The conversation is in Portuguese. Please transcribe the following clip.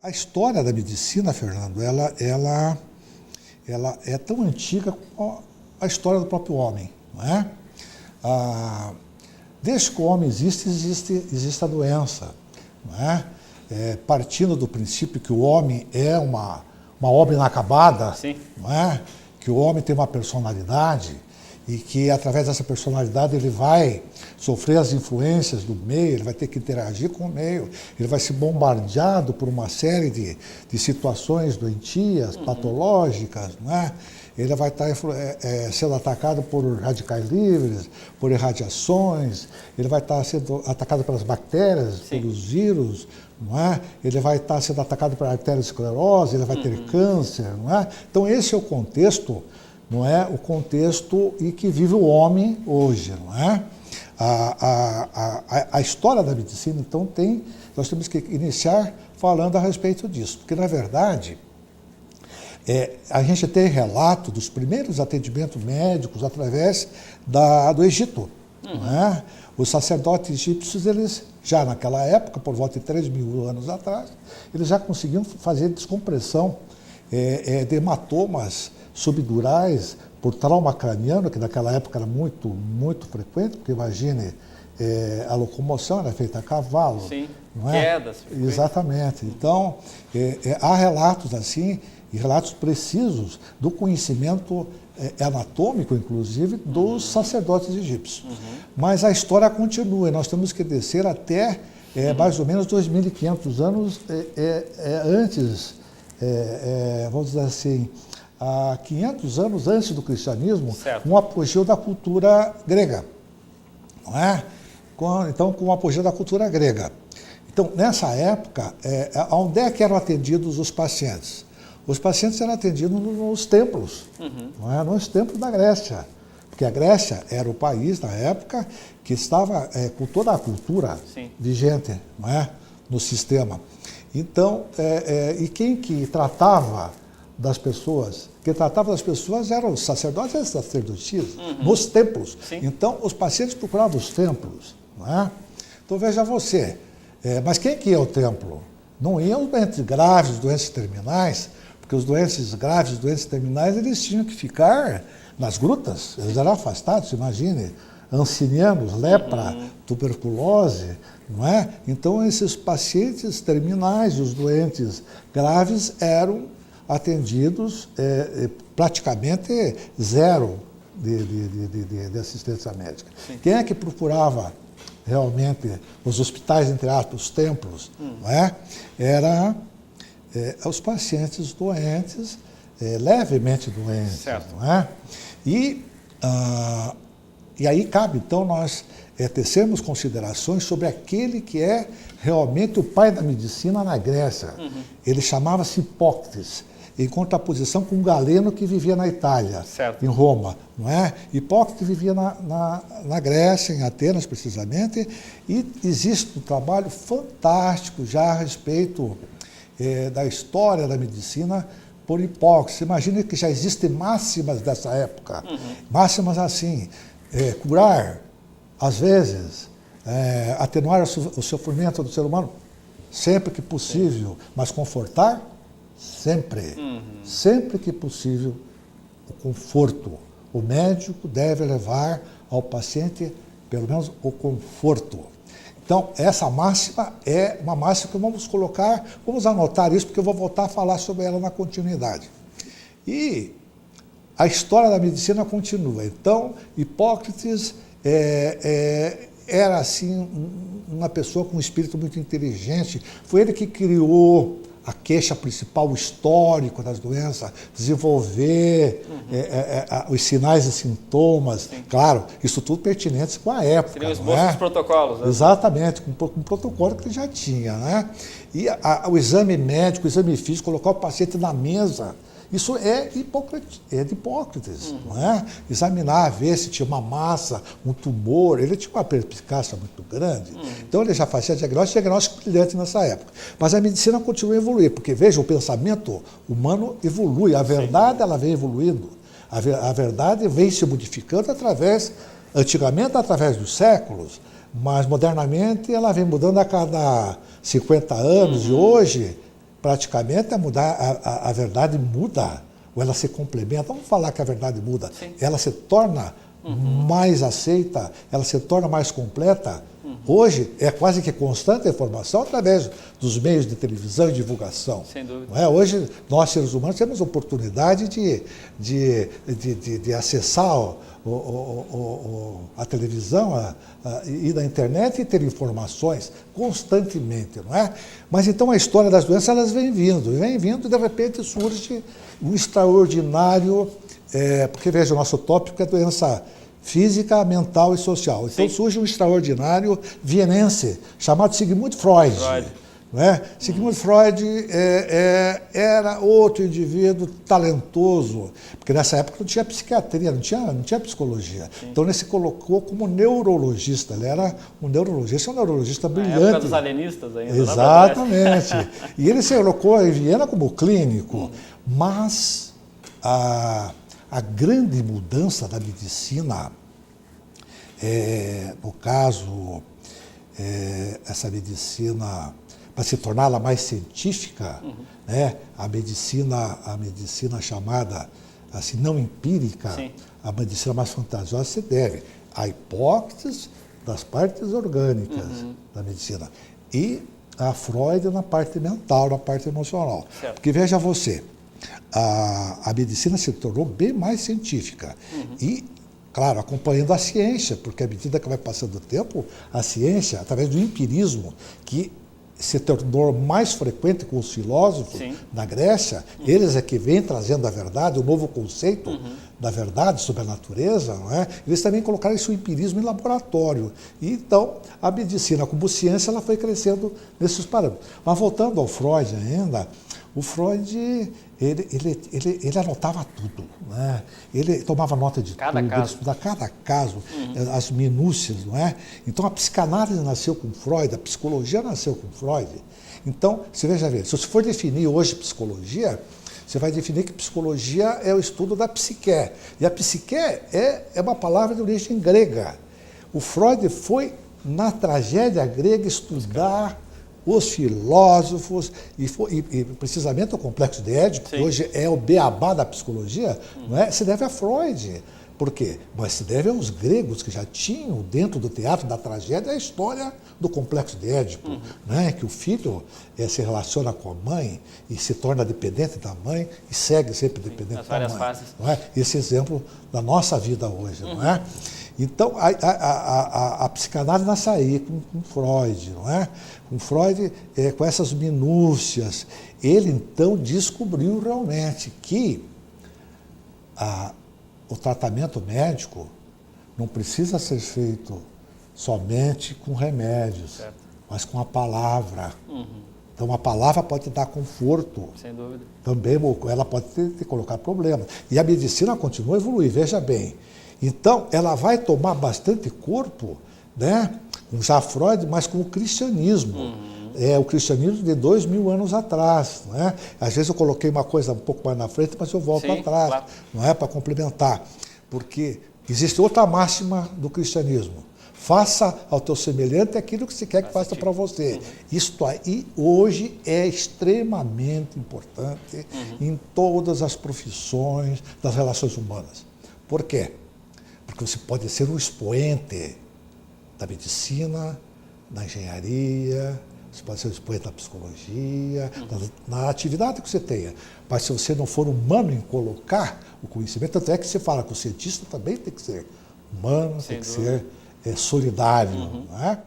A história da medicina, Fernando, ela é tão antiga como a história do próprio homem, não é? Desde que o homem existe a doença, não é? Partindo do princípio que o homem é uma obra inacabada, Sim. não é? Que o homem tem uma personalidade e que, através dessa personalidade, ele vai sofrer as influências do meio, ele vai ter que interagir com o meio, ele vai ser bombardeado por uma série de situações doentias, patológicas, não é? Ele vai estar sendo atacado por radicais livres, por irradiações, ele vai estar sendo atacado pelas bactérias, Sim. pelos vírus, não é? Ele vai estar sendo atacado por arteriosclerose, ele vai ter câncer, não é? Então esse é o contexto, não é? O contexto em que vive o homem hoje, não é? A história da medicina, então, nós temos que iniciar falando a respeito disso, porque, na verdade, a gente tem relato dos primeiros atendimentos médicos através do Egito. Não é? Os sacerdotes egípcios, eles já naquela época, por volta de 3.000 anos atrás, eles já conseguiam fazer descompressão de hematomas subdurais por trauma craniano, que naquela época era muito, muito frequente, porque imagine, a locomoção era feita a cavalo. Sim, não é? quedas. Exatamente. Então, há relatos assim, e relatos precisos do conhecimento anatômico, inclusive, dos sacerdotes egípcios. Mas a história continua, e nós temos que descer até mais ou menos 2.500 anos antes, vamos dizer assim, há 500 anos antes do cristianismo, Certo. um apogeu da cultura grega, não é? Então, com o apogeu da cultura grega. Então, nessa época, onde é que eram atendidos os pacientes? Os pacientes eram atendidos nos templos, não é? Nos templos da Grécia, porque a Grécia era o país, na época, que estava com toda a cultura Sim. vigente, não é? No sistema. Então, e quem que tratava das pessoas? Quem tratava das pessoas eram os sacerdotes e as sacerdotisas, nos templos. Sim. Então, os pacientes procuravam os templos, não é? Então, veja você, mas quem que ia ao templo? Não iam os doentes graves, doentes terminais, porque os doentes graves, doentes terminais, eles tinham que ficar nas grutas, eles eram afastados, imagine, ancinianos, lepra, tuberculose, não é? Então, esses pacientes terminais, os doentes graves, eram atendidos praticamente zero de assistência médica. Sim. Quem é que procurava realmente os hospitais, entre aspas, os templos, não é? Era os pacientes doentes, levemente doentes, Certo. não é? E aí cabe, então, nós tecermos considerações sobre aquele que é realmente o pai da medicina na Grécia. Ele chamava-se Hipócrates, em contraposição com um Galeno que vivia na Itália, Certo. em Roma, não é? Hipócrates vivia na Grécia, em Atenas precisamente, e existe um trabalho fantástico já a respeito da história da medicina por Hipócrates. Imagine que já existem máximas dessa época, máximas assim, curar, às vezes, atenuar o sofrimento do ser humano, sempre que possível, mas confortar, sempre. Sempre que possível, o conforto. O médico deve levar ao paciente, pelo menos, o conforto. Então, essa máxima é uma máxima que vamos anotar isso, porque eu vou voltar a falar sobre ela na continuidade. E a história da medicina continua. Então, Hipócrates era, assim, uma pessoa com um espírito muito inteligente. Foi ele que criou a queixa principal, o histórico das doenças, desenvolver os sinais e sintomas. Sim. Claro, isso tudo pertinente com a época. Seriam os bons protocolos, né? Exatamente, com um protocolo que ele já tinha, né? E o exame médico, o exame físico, colocar o paciente na mesa, isso é de Hipócrates, não é? Examinar, ver se tinha uma massa, um tumor, ele tinha uma perspicácia muito grande. Então ele já fazia diagnóstico brilhante nessa época. Mas a medicina continua a evoluir, porque veja, o pensamento humano evolui, a verdade ela vem evoluindo, a verdade vem se modificando antigamente através dos séculos, mas modernamente ela vem mudando a cada 50 anos, e hoje praticamente a verdade muda, ou ela se complementa. Vamos falar que a verdade muda. Sim. Ela se torna mais aceita, ela se torna mais completa. Hoje é quase que constante a informação através dos meios de televisão e divulgação. Sem dúvida. Não é? Hoje, nós, seres humanos, temos oportunidade de acessar a televisão e da internet e ter informações constantemente, não é? Mas então a história das doenças, elas vem vindo, e de repente surge um extraordinário, porque veja, o nosso tópico é doença física, mental e social. Então surge um extraordinário vienense, chamado Sigmund Freud. Não é? Sigmund Freud era outro indivíduo talentoso, porque nessa época não tinha psiquiatria, não tinha psicologia. Sim. Então ele se colocou como neurologista, ele era um neurologista brilhante. Na época dos alienistas ainda. Exatamente. E ele se colocou em Viena como clínico, mas a grande mudança da medicina, no caso, essa medicina, para se torná-la mais científica, né, a medicina chamada assim, não empírica, sim, a medicina mais fantasiosa, se deve à hipótese das partes orgânicas da medicina e a Freud na parte mental, na parte emocional. Certo. Porque veja você, a medicina se tornou bem mais científica e, claro, acompanhando a ciência, porque à medida que vai passando o tempo, a ciência, através do empirismo, que se tornou mais frequente com os filósofos, sim, na Grécia, eles é que vêm trazendo a verdade, o novo conceito da verdade sobre a natureza, não é? Eles também colocaram esse empirismo em laboratório. E, então, a medicina como ciência, ela foi crescendo nesses parâmetros. Mas voltando ao Freud ainda, o Freud, ele anotava tudo, né? Ele tomava nota de cada tudo, caso. Ele estudava cada caso, as minúcias, não é? Então a psicanálise nasceu com Freud, a psicologia nasceu com Freud. Então, você veja bem, se você for definir hoje psicologia, você vai definir que psicologia é o estudo da psique. E a psique é uma palavra de origem grega. O Freud foi, na tragédia grega, estudar os filósofos, e precisamente o complexo de Édipo, que hoje é o beabá da psicologia, não é? Se deve a Freud. Por quê? Mas se deve aos gregos, que já tinham dentro do teatro da tragédia a história do complexo de Édipo, né? Que o filho se relaciona com a mãe e se torna dependente da mãe e segue sempre dependente da mãe. Fases. Não é? Esse exemplo da nossa vida hoje, não é? Então, a psicanálise nasce aí com Freud, não é? Com Freud, com essas minúcias, ele então descobriu realmente que o tratamento médico não precisa ser feito somente com remédios, certo, mas com a palavra. Então, a palavra pode dar conforto. Sem dúvida. Também ela pode te colocar problemas. E a medicina continua a evoluir, veja bem. Então, ela vai tomar bastante corpo, né, com já Freud, mas com o cristianismo. O cristianismo de 2000 anos atrás. Né? Às vezes eu coloquei uma coisa um pouco mais na frente, mas eu volto atrás, claro, não é, para complementar. Porque existe outra máxima do cristianismo. Faça ao teu semelhante aquilo que se quer que faça para você. Isto aí, hoje, é extremamente importante em todas as profissões das relações humanas. Por quê? Porque você pode ser um expoente da medicina, da engenharia, você pode ser um expoente da psicologia, na atividade que você tenha. Mas se você não for humano em colocar o conhecimento, tanto é que você fala que o cientista também tem que ser humano, tem que ser solidário, não é?